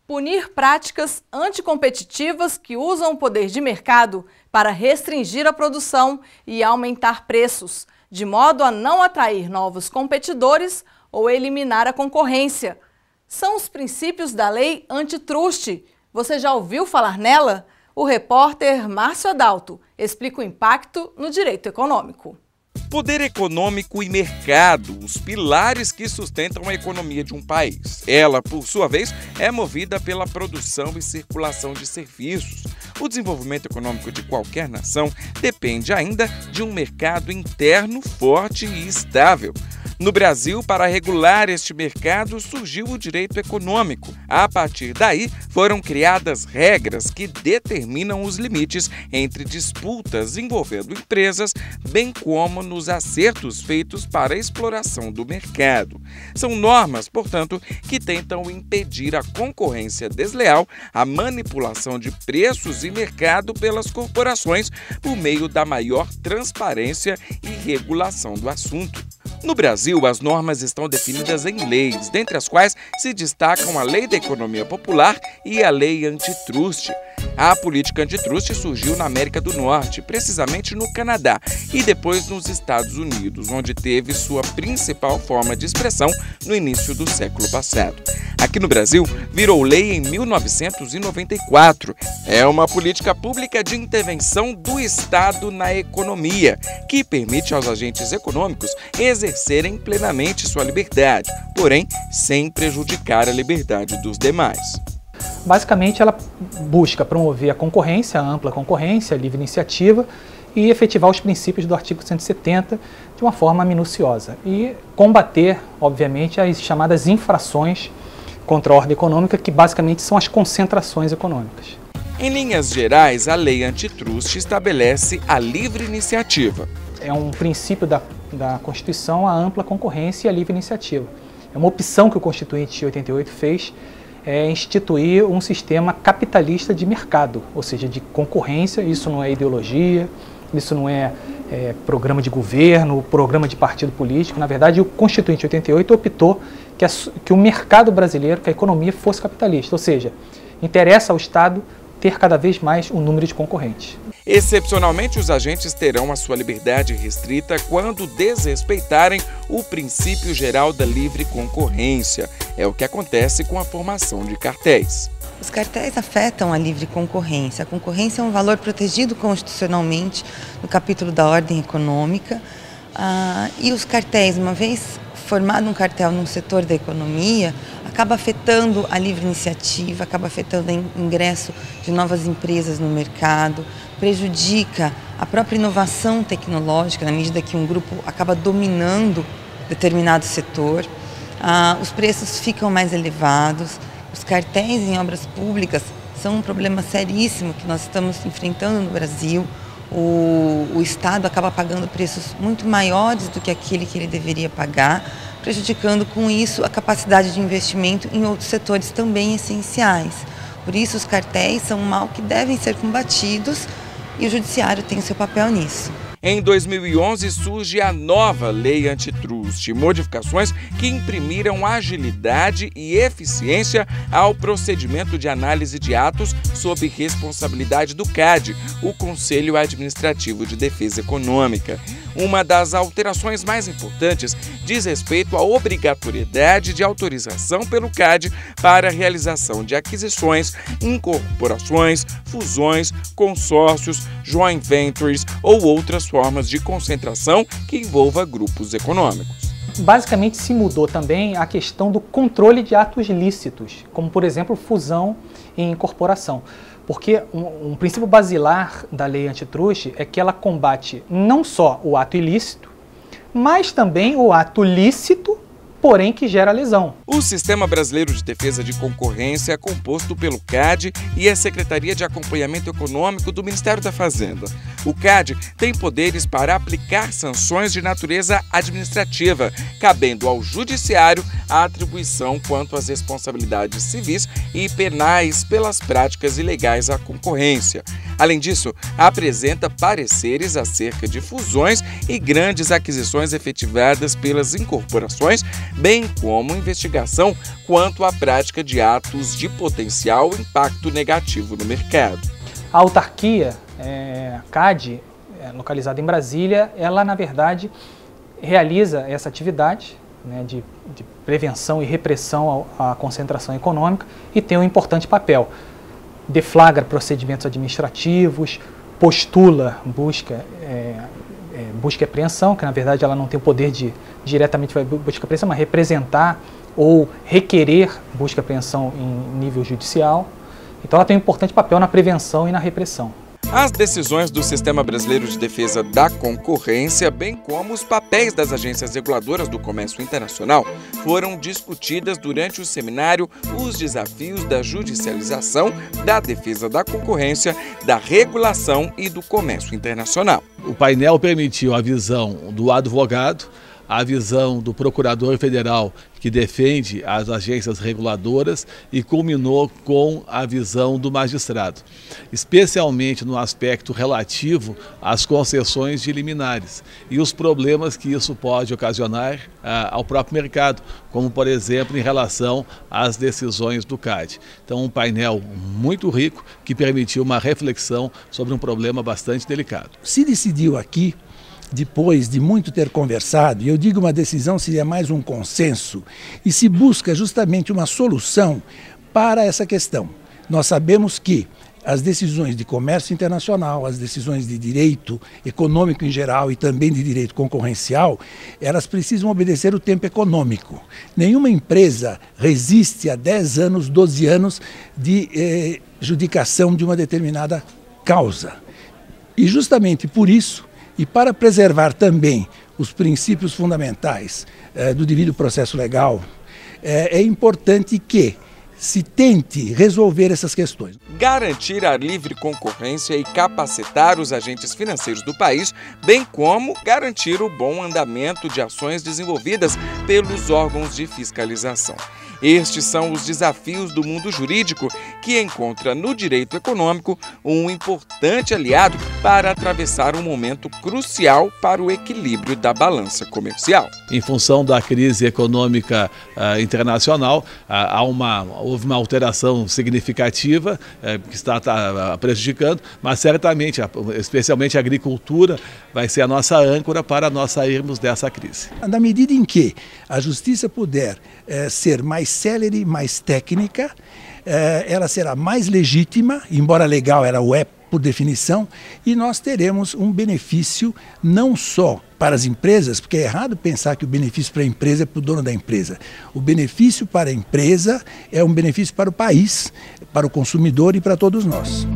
Punir práticas anticompetitivas que usam o poder de mercado para restringir a produção e aumentar preços, de modo a não atrair novos competidores ou eliminar a concorrência. São os princípios da lei antitruste. Você já ouviu falar nela? O repórter Márcio Adalto explica o impacto no direito econômico. Poder econômico e mercado, os pilares que sustentam a economia de um país. Ela, por sua vez, é movida pela produção e circulação de serviços. O desenvolvimento econômico de qualquer nação depende ainda de um mercado interno forte e estável. No Brasil, para regular este mercado, surgiu o direito econômico. A partir daí, foram criadas regras que determinam os limites entre disputas envolvendo empresas, bem como nos acertos feitos para a exploração do mercado. São normas, portanto, que tentam impedir a concorrência desleal, a manipulação de preços e mercado pelas corporações por meio da maior transparência e regulação do assunto. No Brasil, as normas estão definidas em leis, dentre as quais se destacam a Lei da Economia Popular e a Lei Antitruste. A política antitruste surgiu na América do Norte, precisamente no Canadá, e depois nos Estados Unidos, onde teve sua principal forma de expressão no início do século passado. Aqui no Brasil, virou lei em 1994. É uma política pública de intervenção do Estado na economia, que permite aos agentes econômicos exercerem plenamente sua liberdade, porém sem prejudicar a liberdade dos demais. Basicamente, ela busca promover a concorrência, a ampla concorrência, a livre iniciativa e efetivar os princípios do artigo 170 de uma forma minuciosa e combater, obviamente, as chamadas infrações contra a ordem econômica, que basicamente são as concentrações econômicas. Em linhas gerais, a lei antitruste estabelece a livre iniciativa. É um princípio da Constituição a ampla concorrência e a livre iniciativa. É uma opção que o Constituinte de 88 fez, instituir um sistema capitalista de mercado, ou seja, de concorrência. Isso não é ideologia, isso não é programa de governo, programa de partido político. Na verdade, o Constituinte de 88 optou que o mercado brasileiro, que a economia fosse capitalista, ou seja, interessa ao Estado ter cada vez mais um número de concorrentes. Excepcionalmente, os agentes terão a sua liberdade restrita quando desrespeitarem o princípio geral da livre concorrência. É o que acontece com a formação de cartéis. Os cartéis afetam a livre concorrência. A concorrência é um valor protegido constitucionalmente no capítulo da ordem econômica. E os cartéis, uma vez formado um cartel num setor da economia, acaba afetando a livre iniciativa, acaba afetando o ingresso de novas empresas no mercado, prejudica a própria inovação tecnológica, na medida que um grupo acaba dominando determinado setor, os preços ficam mais elevados, os cartéis em obras públicas são um problema seríssimo que nós estamos enfrentando no Brasil. O Estado acaba pagando preços muito maiores do que aquele que ele deveria pagar, prejudicando com isso a capacidade de investimento em outros setores também essenciais. Por isso, os cartéis são um mal que devem ser combatidos e o Judiciário tem o seu papel nisso. Em 2011 surge a nova Lei Antitruste, modificações que imprimiram agilidade e eficiência ao procedimento de análise de atos sob responsabilidade do CAD, o Conselho Administrativo de Defesa Econômica. Uma das alterações mais importantes diz respeito à obrigatoriedade de autorização pelo CAD para a realização de aquisições, incorporações, fusões, consórcios, joint ventures ou outras formas de concentração que envolva grupos econômicos. Basicamente se mudou também a questão do controle de atos lícitos, como por exemplo fusão e incorporação. Porque um princípio basilar da lei antitruste é que ela combate não só o ato ilícito, mas também o ato lícito, porém que gera lesão. O Sistema Brasileiro de Defesa de Concorrência é composto pelo CAD e a Secretaria de Acompanhamento Econômico do Ministério da Fazenda. O CAD tem poderes para aplicar sanções de natureza administrativa, cabendo ao Judiciário a atribuição quanto às responsabilidades civis e penais pelas práticas ilegais à concorrência. Além disso, apresenta pareceres acerca de fusões e grandes aquisições efetivadas pelas incorporações, bem como investigação quanto à prática de atos de potencial impacto negativo no mercado. A autarquia, CAD, localizada em Brasília, ela na verdade realiza essa atividade, né, de prevenção e repressão à concentração econômica e tem um importante papel. Deflagra procedimentos administrativos, postula busca e apreensão, que na verdade ela não tem o poder de diretamente busca e apreensão, mas representar ou requerer busca e apreensão em nível judicial. Então ela tem um importante papel na prevenção e na repressão. As decisões do Sistema Brasileiro de Defesa da Concorrência, bem como os papéis das agências reguladoras do comércio internacional, foram discutidas durante o seminário Os Desafios da Judicialização, da Defesa da Concorrência, da Regulação e do Comércio Internacional. O painel permitiu a visão do advogado, a visão do procurador federal que defende as agências reguladoras e culminou com a visão do magistrado, especialmente no aspecto relativo às concessões de liminares e os problemas que isso pode ocasionar ao próprio mercado, como por exemplo em relação às decisões do CAD. Então um painel muito rico que permitiu uma reflexão sobre um problema bastante delicado. Se decidiu aqui, depois de muito ter conversado, e eu digo uma decisão seria mais um consenso, e se busca justamente uma solução para essa questão. Nós sabemos que as decisões de comércio internacional, as decisões de direito econômico em geral e também de direito concorrencial, elas precisam obedecer o tempo econômico. Nenhuma empresa resiste a 10 anos, 12 anos de judicação de uma determinada causa. E justamente por isso, e para preservar também os princípios fundamentais do devido processo legal, é importante que se tente resolver essas questões. Garantir a livre concorrência e capacitar os agentes financeiros do país, bem como garantir o bom andamento de ações desenvolvidas pelos órgãos de fiscalização. Estes são os desafios do mundo jurídico, que encontra no direito econômico um importante aliado para atravessar um momento crucial para o equilíbrio da balança comercial. Em função da crise econômica internacional, houve uma alteração significativa que está prejudicando, mas certamente, especialmente a agricultura, vai ser a nossa âncora para nós sairmos dessa crise. Na medida em que a justiça puder ser mais célere, mais técnica, ela será mais legítima, embora legal ela o é por definição, e nós teremos um benefício não só para as empresas, porque é errado pensar que o benefício para a empresa é para o dono da empresa. O benefício para a empresa é um benefício para o país, para o consumidor e para todos nós.